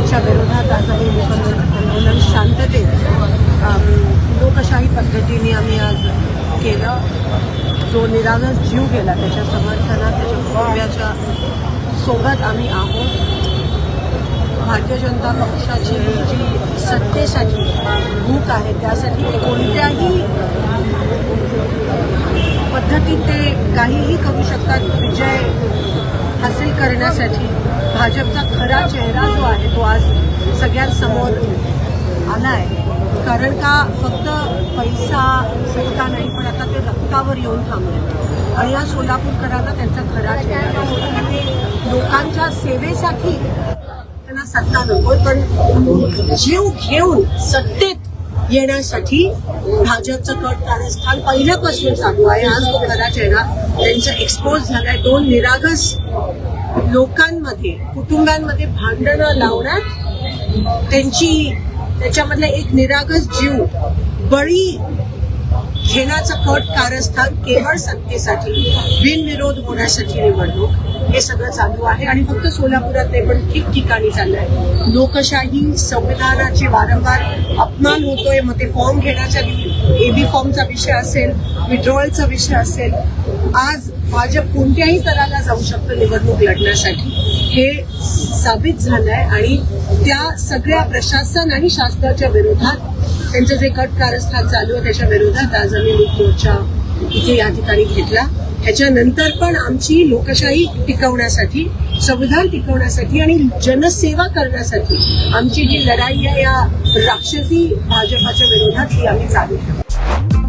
त्याच्या विरोधात आज आम्ही आंदोलन शांततेत लोकशाही पद्धतीने आम्ही आज केलं. जो निरागस जीव गेला त्याच्या समर्थनात त्याच्या कुटुंबियाच्या सोबत आम्ही आहोत. भारतीय जनता पक्षाची जी सत्तेसाठी भूक आहे त्यासाठी कोणत्याही पद्धतीत ते काहीही करू शकतात. विजय हासिल करण्यासाठी भाजपचा खरा चेहरा जो आहे तो आज सगळ्यांसमोर आला आहे. कारण का फक्त पैसा सत्ता नाही पण आता ते रक्तावर येऊन थांबले आणि या सोलापूरकरांना त्यांचा खरा चेहरा लोकांच्या सेवेसाठी त्यांना सत्ता नकोय पण जीव घेऊन सत्तेत येण्यासाठी भाजपचं कट कारस्थान पहिल्यापासून चालू आहे. आज तो खरा चेहरा त्यांचा एक्सपोज झालाय. दोन निरागस लोकांमध्ये कुटुंबांमध्ये भांडणं लावण्यात त्याच्यामधला एक निरागस जीव बळी घेण्याचं कट कारस्थान केवळ सत्तेसाठी बिनविरोध होण्यासाठी निवडणूक हे सगळं चालू आहे. आणि फक्त सोलापुरात नाही पण ठिकठिकाणी चालू आहे. लोकशाही संविधानाचे वारंवार अपमान होतोय. मग ते फॉर्म घेण्याच्या एबी फॉर्मचा विषय असेल, विड्रॉवलचा विषय असेल, आज भाजप कोणत्याही स्तराला जाऊ शकतं निवडणूक लढण्यासाठी हे साबित झालंय. आणि त्या सगळ्या प्रशासन आणि शासनाच्या विरोधात त्यांचं जे कट कारस्थान चालू आहे त्याच्या विरोधात आज आम्ही मूक मोर्चा इथे या ठिकाणी घेतला. ह्याच्यानंतर पण आमची लोकशाही टिकवण्यासाठी, संविधान टिकवण्यासाठी आणि जनसेवा करण्यासाठी आमची जी लढाई आहे या राक्षसी भाजपाच्या विरोधात ती आम्ही चालू ठेवू.